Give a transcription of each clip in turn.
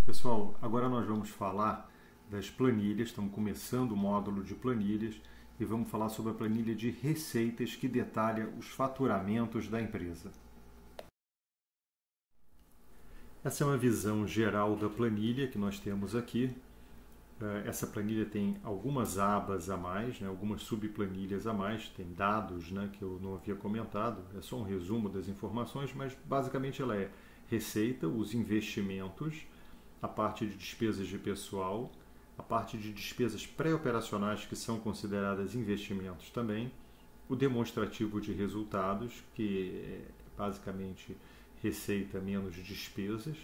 Pessoal, agora nós vamos falar das planilhas, estamos começando o módulo de planilhas e vamos falar sobre a planilha de receitas que detalha os faturamentos da empresa. Essa é uma visão geral da planilha que nós temos aqui. Essa planilha tem algumas abas a mais, algumas subplanilhas a mais, tem dados que eu não havia comentado, é só um resumo das informações, mas basicamente ela é receita, os investimentos, a parte de despesas de pessoal, a parte de despesas pré-operacionais que são consideradas investimentos também, o demonstrativo de resultados, que é basicamente receita menos despesas,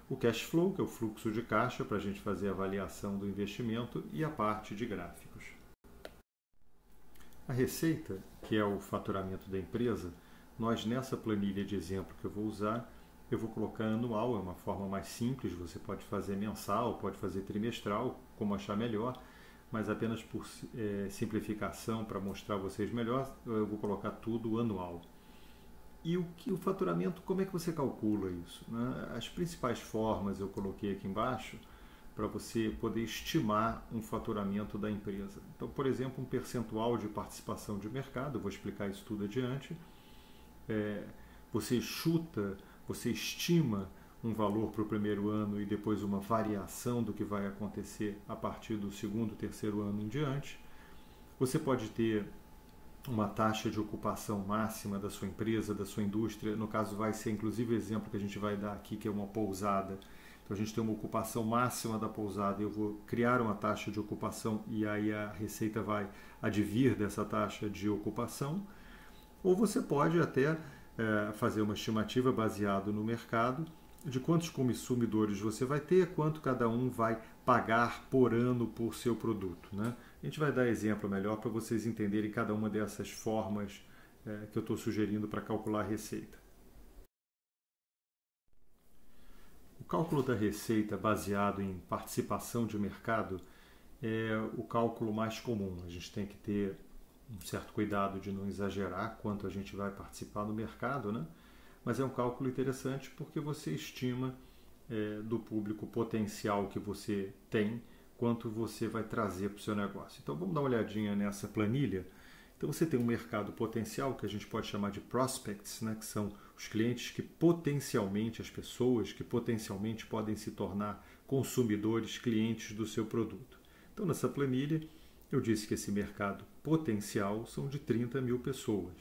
o cash flow, que é o fluxo de caixa para a gente fazer a avaliação do investimento, e a parte de gráficos. A receita, que é o faturamento da empresa, nós nessa planilha de exemplo que eu vou usar, eu vou colocar anual, é uma forma mais simples, você pode fazer mensal, pode fazer trimestral, como achar melhor, mas apenas por simplificação, para mostrar a vocês melhor, eu vou colocar tudo anual. E o faturamento, como é que você calcula isso? As principais formas eu coloquei aqui embaixo para você poder estimar um faturamento da empresa. Então, por exemplo, um percentual de participação de mercado, eu vou explicar isso tudo adiante. Você chuta, você estima um valor para o primeiro ano e depois uma variação do que vai acontecer a partir do segundo, terceiro ano em diante. Você pode ter uma taxa de ocupação máxima da sua empresa, da sua indústria. No caso, vai ser inclusive o exemplo que a gente vai dar aqui, que é uma pousada. Então, a gente tem uma ocupação máxima da pousada e eu vou criar uma taxa de ocupação e aí a receita vai advir dessa taxa de ocupação. Ou você pode até fazer uma estimativa baseada no mercado de quantos consumidores você vai ter, quanto cada um vai pagar por ano por seu produto. A gente vai dar exemplo melhor para vocês entenderem cada uma dessas formas que eu estou sugerindo para calcular a receita. O cálculo da receita baseado em participação de mercado é o cálculo mais comum. A gente tem que ter um certo cuidado de não exagerar quanto a gente vai participar no mercado, mas é um cálculo interessante porque você estima do público potencial que você tem, quanto você vai trazer para o seu negócio. Então vamos dar uma olhadinha nessa planilha. Então você tem um mercado potencial que a gente pode chamar de prospects, que são os clientes que potencialmente, as pessoas que potencialmente podem se tornar consumidores, clientes do seu produto. Então nessa planilha eu disse que esse mercado potencial são de 30 mil pessoas.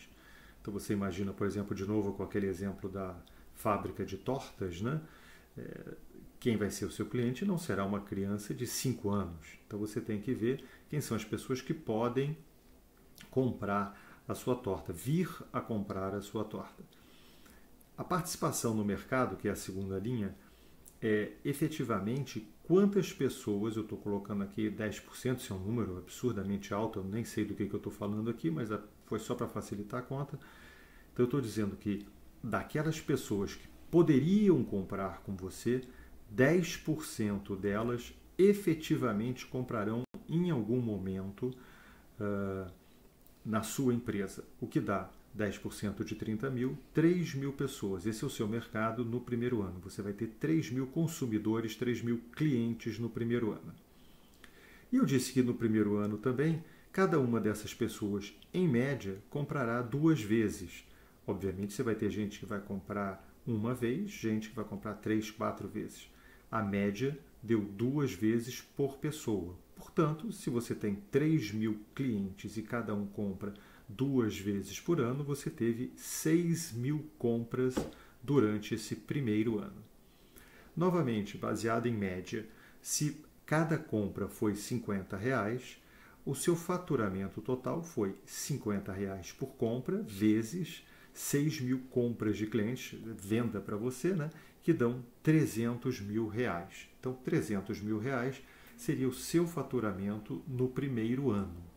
Então você imagina, por exemplo, de novo com aquele exemplo da fábrica de tortas, quem vai ser o seu cliente não será uma criança de 5 anos. Então você tem que ver quem são as pessoas que podem comprar a sua torta, vir a comprar a sua torta. A participação no mercado, que é a segunda linha, é efetivamente quantas pessoas, eu estou colocando aqui 10%, isso é um número absurdamente alto, eu nem sei do que eu estou falando aqui, mas foi só para facilitar a conta. Então eu estou dizendo que daquelas pessoas que poderiam comprar com você, 10% delas efetivamente comprarão em algum momento na sua empresa, o que dá 10% de 30 mil, 3 mil pessoas. Esse é o seu mercado no primeiro ano. Você vai ter 3 mil consumidores, 3 mil clientes no primeiro ano. E eu disse que no primeiro ano também, cada uma dessas pessoas, em média, comprará 2 vezes. Obviamente, você vai ter gente que vai comprar uma vez, gente que vai comprar 3, 4 vezes. A média deu 2 vezes por pessoa. Portanto, se você tem 3 mil clientes e cada um compra 2 vezes por ano, você teve 6 mil compras durante esse primeiro ano. Novamente, baseado em média, se cada compra foi R$50, o seu faturamento total foi R$50 por compra, vezes 6 mil compras de clientes, venda para você, que dão 300 mil reais. Então, 300 mil reais seria o seu faturamento no primeiro ano.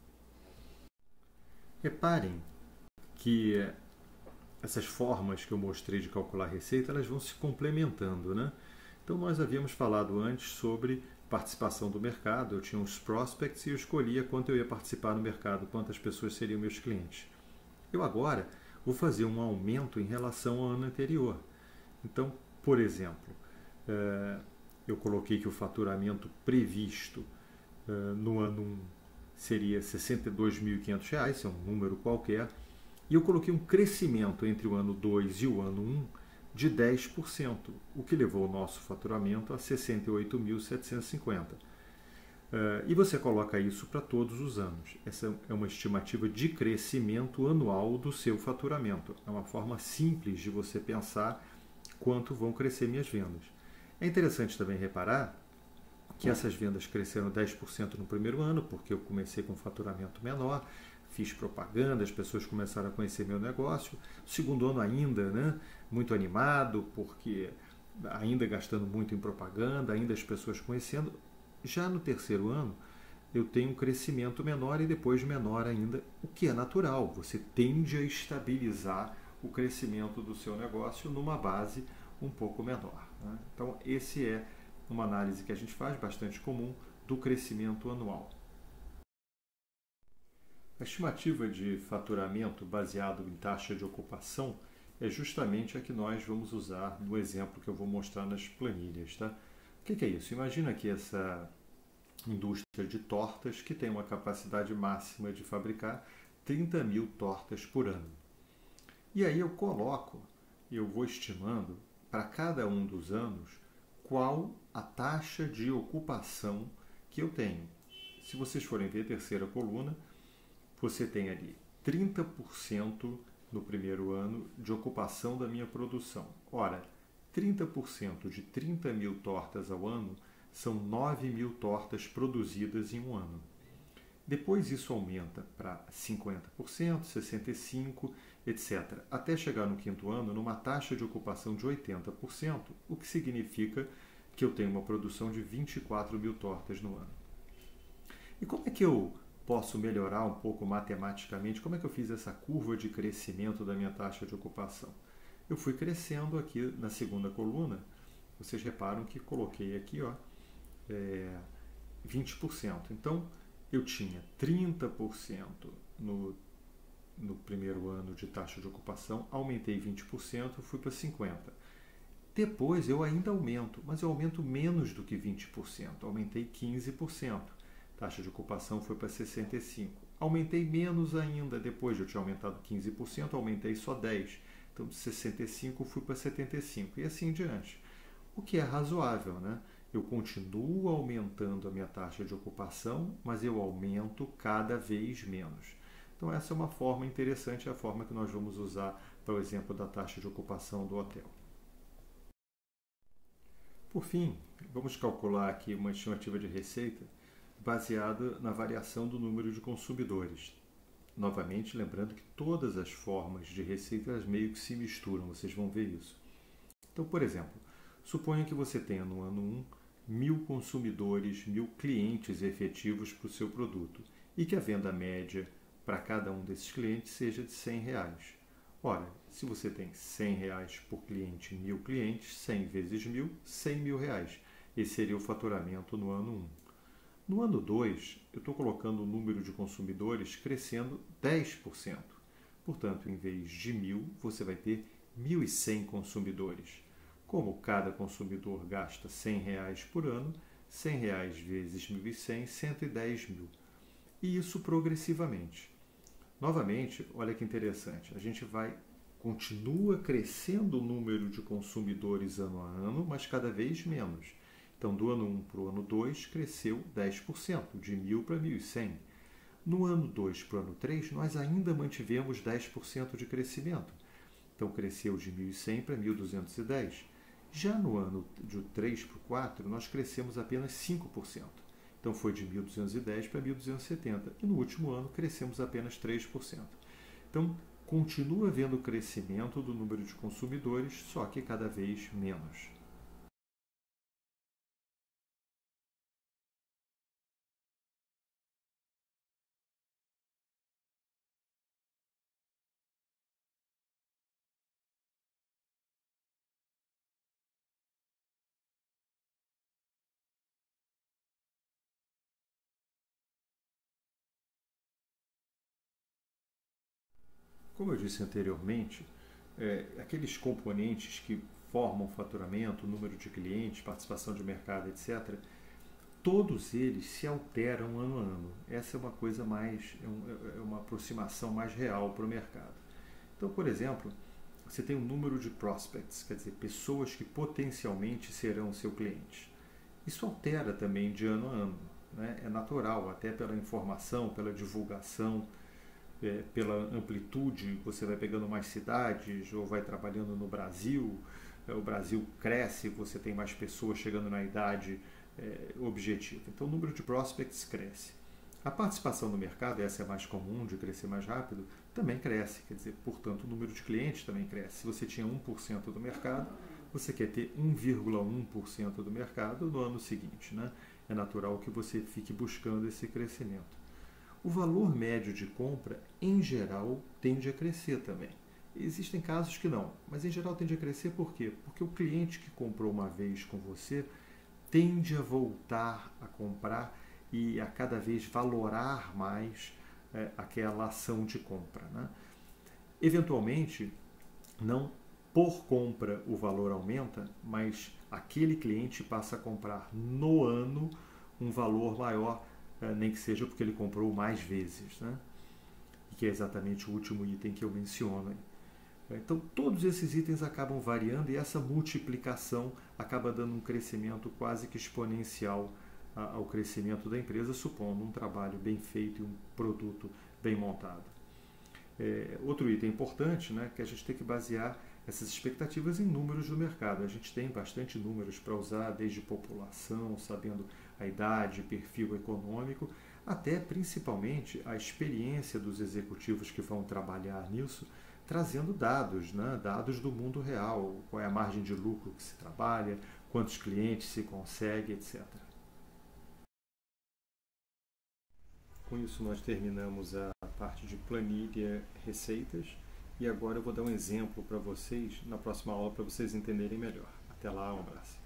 Reparem que essas formas que eu mostrei de calcular a receita, elas vão se complementando, Então, nós havíamos falado antes sobre participação do mercado, eu tinha os prospects e eu escolhia quanto eu ia participar no mercado, quantas pessoas seriam meus clientes. Eu agora vou fazer um aumento em relação ao ano anterior. Então, por exemplo, eu coloquei que o faturamento previsto no ano 1 seria R$ 62.500, é um número qualquer, e eu coloquei um crescimento entre o ano 2 e o ano 1 de 10%, o que levou o nosso faturamento a 68.750. E você coloca isso para todos os anos. Essa é uma estimativa de crescimento anual do seu faturamento. É uma forma simples de você pensar quanto vão crescer minhas vendas. É interessante também reparar que essas vendas cresceram 10% no primeiro ano, porque eu comecei com um faturamento menor, fiz propaganda, as pessoas começaram a conhecer meu negócio. Segundo ano ainda, né, muito animado, porque ainda gastando muito em propaganda, ainda as pessoas conhecendo. Já no terceiro ano, eu tenho um crescimento menor e depois menor ainda, o que é natural. Você tende a estabilizar o crescimento do seu negócio numa base um pouco menor, né? Então, esse é uma análise que a gente faz, bastante comum, do crescimento anual. A estimativa de faturamento baseado em taxa de ocupação é justamente a que nós vamos usar no exemplo que eu vou mostrar nas planilhas. Tá? O que é isso? Imagina que essa indústria de tortas que tem uma capacidade máxima de fabricar 30.000 tortas por ano. E aí eu vou estimando para cada um dos anos qual a taxa de ocupação que eu tenho. Se vocês forem ver a terceira coluna, você tem ali 30% no primeiro ano de ocupação da minha produção. Ora, 30% de 30.000 tortas ao ano são 9.000 tortas produzidas em um ano. Depois isso aumenta para 50%, 65%, etc. Até chegar no quinto ano numa taxa de ocupação de 80%, o que significa que eu tenho uma produção de 24.000 tortas no ano. E como é que eu posso melhorar um pouco matematicamente? Como é que eu fiz essa curva de crescimento da minha taxa de ocupação? Eu fui crescendo aqui na segunda coluna. Vocês reparam que coloquei aqui 20%. Então, eu tinha 30% no primeiro ano de taxa de ocupação, aumentei 20%, fui para 50%. Depois eu ainda aumento, mas eu aumento menos do que 20%, aumentei 15%. Taxa de ocupação foi para 65%. Aumentei menos ainda, depois de eu tinha aumentado 15%, aumentei só 10%. Então, de 65% fui para 75%, e assim diante. O que é razoável, né? Eu continuo aumentando a minha taxa de ocupação, mas eu aumento cada vez menos. Então, essa é uma forma interessante, é a forma que nós vamos usar para o exemplo da taxa de ocupação do hotel. Por fim, vamos calcular aqui uma estimativa de receita baseada na variação do número de consumidores. Novamente, lembrando que todas as formas de receita meio que se misturam, vocês vão ver isso. Então, por exemplo, suponha que você tenha no ano 1 1.000 consumidores, 1.000 clientes efetivos para o seu produto e que a venda média para cada um desses clientes seja de R$ 100. Ora, se você tem R$ 100 por cliente, 1.000 clientes, 100 vezes 1.000, R$ 100.000. Esse seria o faturamento no ano 1. No ano 2, eu estou colocando o número de consumidores crescendo 10%. Portanto, em vez de 1.000, você vai ter 1.100 consumidores. Como cada consumidor gasta R$ 100 por ano, R$ 100 vezes 1.100, 110.000. E isso progressivamente. Novamente, olha que interessante, a gente continua crescendo o número de consumidores ano a ano, mas cada vez menos. Então, do ano 1 para o ano 2, cresceu 10%, de 1.000 para 1.100. No ano 2 para o ano 3, nós ainda mantivemos 10% de crescimento. Então, cresceu de 1.100 para 1.210. Já no ano de 3 para o 4, nós crescemos apenas 5%. Então, foi de 1.210 para 1.270. E no último ano, crescemos apenas 3%. Então, continua havendo crescimento do número de consumidores, só que cada vez menos. Como eu disse anteriormente, aqueles componentes que formam o faturamento, o número de clientes, participação de mercado, etc., todos eles se alteram ano a ano. Essa é uma coisa mais, é uma aproximação mais real para o mercado. Então, por exemplo, você tem um número de prospects, quer dizer, pessoas que potencialmente serão seu cliente. Isso altera também de ano a ano, né? É natural, até pela informação, pela divulgação, pela amplitude, você vai pegando mais cidades ou vai trabalhando no Brasil, o Brasil cresce, você tem mais pessoas chegando na idade objetiva. Então o número de prospects cresce. A participação no mercado, essa é mais comum, de crescer mais rápido, também cresce, quer dizer, portanto o número de clientes também cresce. Se você tinha 1% do mercado, você quer ter 1,1% do mercado no ano seguinte, né? É natural que você fique buscando esse crescimento. O valor médio de compra, em geral, tende a crescer também. Existem casos que não, mas em geral tende a crescer por quê? Porque o cliente que comprou uma vez com você tende a voltar a comprar e a cada vez valorar mais aquela ação de compra, né? Eventualmente, não por compra o valor aumenta, mas aquele cliente passa a comprar no ano um valor maior, nem que seja porque ele comprou mais vezes, né? E que é exatamente o último item que eu menciono aí. Então, todos esses itens acabam variando e essa multiplicação acaba dando um crescimento quase que exponencial ao crescimento da empresa, supondo um trabalho bem feito e um produto bem montado. Outro item importante, né, que a gente tem que basear essas expectativas em números do mercado. A gente tem bastante números para usar, desde população, sabendo a idade, perfil econômico, até principalmente a experiência dos executivos que vão trabalhar nisso, trazendo dados, né? Dados do mundo real, qual é a margem de lucro que se trabalha, quantos clientes se consegue, etc. Com isso nós terminamos a parte de planilha, receitas, e agora eu vou dar um exemplo para vocês na próxima aula para vocês entenderem melhor. Até lá, um abraço.